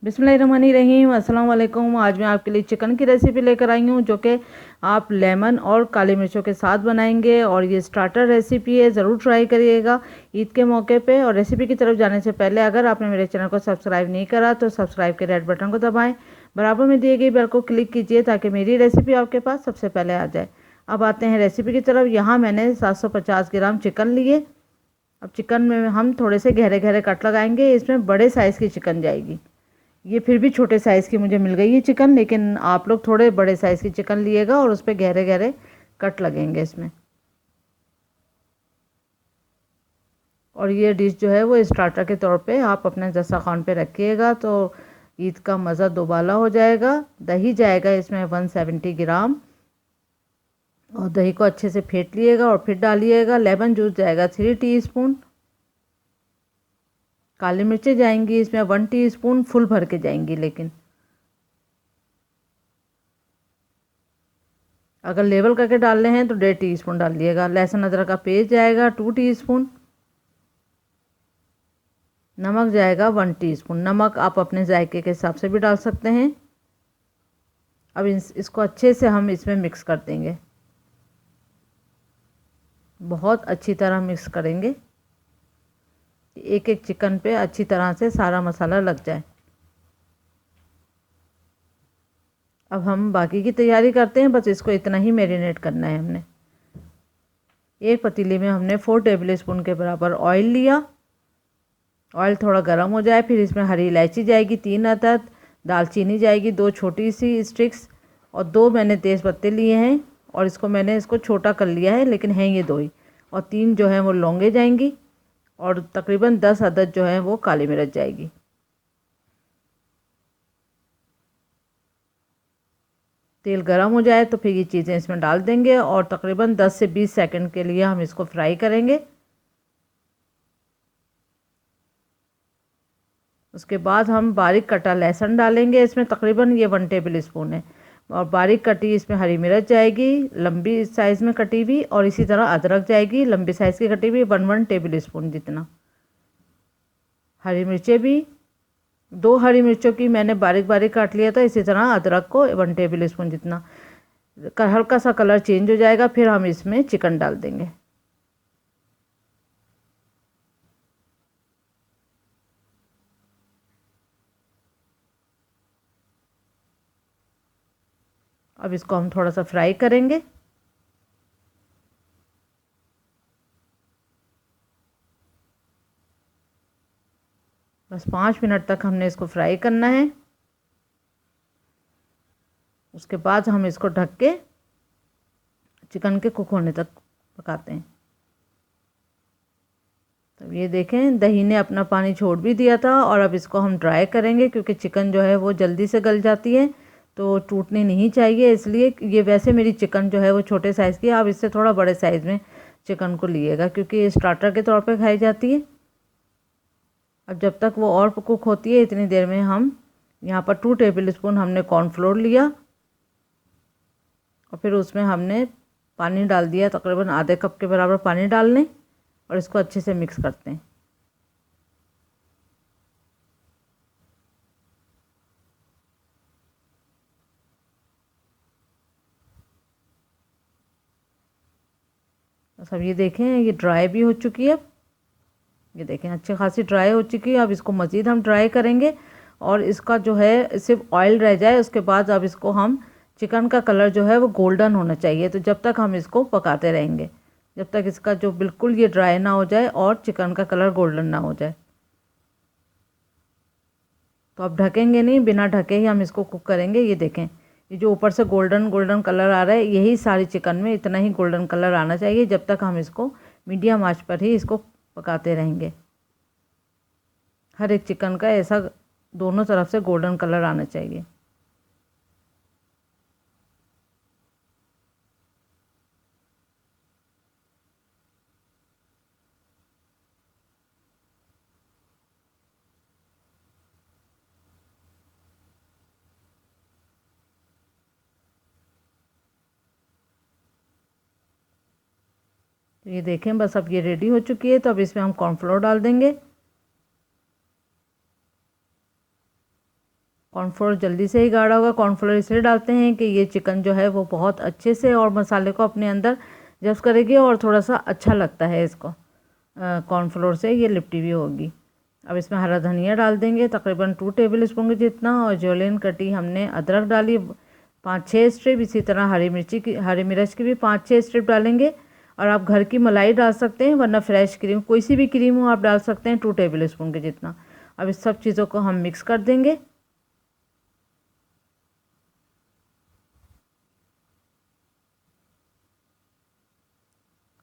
बिस्मिल्लाहिर्रहमानिर्रहीम, अस्सलाम वालेकुम। आज मैं आपके लिए चिकन की रेसिपी लेकर आई हूँ जो कि आप लेमन और काली मिर्चों के साथ बनाएंगे और ये स्टार्टर रेसिपी है, ज़रूर ट्राई करिएगा ईद के मौके पे। और रेसिपी की तरफ जाने से पहले अगर आपने मेरे चैनल को सब्सक्राइब नहीं करा तो सब्सक्राइब के रेड बटन को दबाएँ, बराबर में दिए गई बेल को क्लिक कीजिए ताकि मेरी रेसिपी आपके पास सबसे पहले आ जाए। अब आते हैं रेसिपी की तरफ। यहाँ मैंने 750 ग्राम चिकन लिए। अब चिकन में हम थोड़े से गहरे गहरे कट लगाएंगे। इसमें बड़े साइज़ की चिकन जाएगी। ये फिर भी छोटे साइज़ की मुझे मिल गई है चिकन, लेकिन आप लोग थोड़े बड़े साइज़ की चिकन लिएगा और उस पर गहरे गहरे कट लगेंगे इसमें। और ये डिश जो है वो स्टार्टर के तौर पे आप अपने दस्तरखान पे रखिएगा तो ईद का मज़ा दोबाला हो जाएगा। दही जाएगा इसमें 170 ग्राम और दही को अच्छे से फेंट लिएगा और फिर डालिएगा। लेमन जूस जाएगा 3 टीस्पून। काली मिर्चें जाएंगी इसमें 1 टीस्पून, फुल भर के जाएंगी, लेकिन अगर लेवल करके डालने हैं तो 1.5 टीस्पून डालिएगा। लहसुन अदरक का पेस्ट जाएगा 2 टीस्पून। नमक जाएगा 1 टीस्पून। नमक आप अपने जायके के हिसाब से भी डाल सकते हैं। अब इसको अच्छे से हम इसमें मिक्स कर देंगे, बहुत अच्छी तरह मिक्स करेंगे, एक एक चिकन पे अच्छी तरह से सारा मसाला लग जाए। अब हम बाकी की तैयारी करते हैं। बस इसको इतना ही मैरिनेट करना है हमने। एक पतीले में हमने 4 टेबल स्पून के बराबर ऑयल लिया। ऑयल थोड़ा गर्म हो जाए, फिर इसमें हरी इलायची जाएगी 3 अदद, दालचीनी जाएगी 2 छोटी सी स्टिक्स और 2 मैंने तेज़ पत्ते लिए हैं और इसको छोटा कर लिया है, लेकिन हैं ये 2 ही। और 3 जो है वो लौंगे जाएंगी और तकरीबन 10 अदद जो है वो काली मिर्च जाएगी। तेल गरम हो जाए तो फिर ये चीज़ें इसमें डाल देंगे और तकरीबन 10 से 20 सेकंड के लिए हम इसको फ्राई करेंगे। उसके बाद हम बारीक कटा लहसुन डालेंगे इसमें, तकरीबन ये 1 टेबल स्पून है। और बारीक कटी इसमें हरी मिर्च जाएगी लंबी साइज़ में कटी हुई, और इसी तरह अदरक जाएगी लंबी साइज़ की कटी हुई 1 टेबल स्पून जितना। हरी मिर्चें भी 2 हरी मिर्चों की मैंने बारीक बारीक काट लिया था। इसी तरह अदरक को 1 टेबल स्पून जितना। हल्का सा कलर चेंज हो जाएगा, फिर हम इसमें चिकन डाल देंगे। अब इसको हम थोड़ा सा फ्राई करेंगे। बस 5 मिनट तक हमने इसको फ्राई करना है। उसके बाद हम इसको ढक के चिकन के कुक होने तक पकाते हैं। तो ये देखें, दही ने अपना पानी छोड़ भी दिया था और अब इसको हम ड्राई करेंगे क्योंकि चिकन जो है वो जल्दी से गल जाती है तो टूटनी नहीं चाहिए, इसलिए ये वैसे मेरी चिकन जो है वो छोटे साइज़ की है। आप इससे थोड़ा बड़े साइज़ में चिकन को लिएगा क्योंकि ये स्टार्टर के तौर पे खाई जाती है। अब जब तक वो और कुक होती है इतनी देर में हम यहाँ पर 2 टेबल स्पून हमने कॉर्नफ्लोर लिया और फिर उसमें हमने पानी डाल दिया, तकरीबन आधे कप के बराबर पानी डाल लें और इसको अच्छे से मिक्स करते हैं। बस अब ये देखें ये ड्राई भी हो चुकी है। अब ये देखें अच्छी खासी ड्राई हो चुकी है। अब इसको मज़ीद हम ड्राई करेंगे और इसका जो है सिर्फ ऑयल रह जाए। उसके बाद अब इसको हम चिकन का कलर जो है वो गोल्डन होना चाहिए, तो जब तक हम इसको पकाते रहेंगे जब तक इसका जो बिल्कुल ये ड्राई ना हो जाए और चिकन का कलर गोल्डन ना हो जाए। तो अब ढकेंगे नहीं, बिना ढके ही हम इसको कुक करेंगे। ये देखें ये जो ऊपर से गोल्डन गोल्डन कलर आ रहा है, यही सारी चिकन में इतना ही गोल्डन कलर आना चाहिए। जब तक हम इसको मीडियम आंच पर ही इसको पकाते रहेंगे। हर एक चिकन का ऐसा दोनों तरफ से गोल्डन कलर आना चाहिए। तो ये देखें बस अब ये रेडी हो चुकी है। तो अब इसमें हम कॉर्नफ्लोर डाल देंगे। कॉर्नफ्लोर जल्दी से ही गाढ़ा होगा। कॉर्नफ्लोर इसलिए डालते हैं कि ये चिकन जो है वो बहुत अच्छे से और मसाले को अपने अंदर जब्स करेगी और थोड़ा सा अच्छा लगता है इसको। कॉर्नफ्लोर से ये लिपटी भी होगी। अब इसमें हरा धनिया डाल देंगे तकरीबन 2 टेबल स्पून के जितना, और जुलियन कटी हमने अदरक डाली 5-6 स्ट्रिप। इसी तरह हरी मिर्च की भी 5-6 स्ट्रिप डालेंगे। और आप घर की मलाई डाल सकते हैं, वरना फ्रेश क्रीम, कोई सी भी क्रीम हो आप डाल सकते हैं 2 टेबल स्पून के जितना। अब इस सब चीज़ों को हम मिक्स कर देंगे।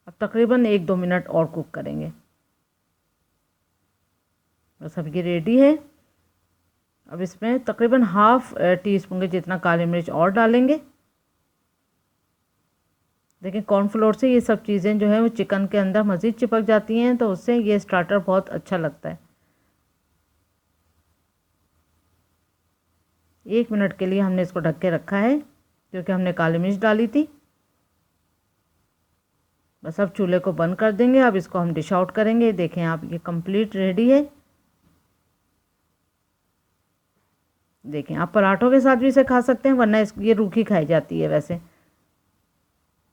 अब तकरीबन 1-2 मिनट और कुक करेंगे। बस अब ये रेडी है। अब इसमें तकरीबन हाफ टी स्पून के जितना काली मिर्च और डालेंगे। देखिए कॉर्नफ्लोर से ये सब चीज़ें जो है वो चिकन के अंदर मज़ीद चिपक जाती हैं, तो उससे ये स्टार्टर बहुत अच्छा लगता है। 1 मिनट के लिए हमने इसको ढक के रखा है क्योंकि हमने काली मिर्च डाली थी। बस अब चूल्हे को बंद कर देंगे। अब इसको हम डिश आउट करेंगे। देखें आप, ये कंप्लीट रेडी है। देखें आप पराठों के साथ भी इसे खा सकते हैं, वरना ये रूखी खाई जाती है वैसे।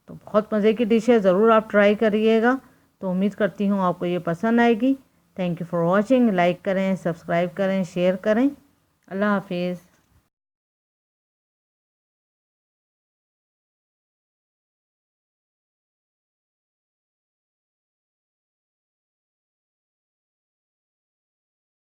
तो बहुत मज़े की डिश है, ज़रूर आप ट्राई करिएगा। तो उम्मीद करती हूँ आपको ये पसंद आएगी। Thank you for watching. Like करें, सब्सक्राइब करें, शेयर करें। अल्लाह हाफिज़।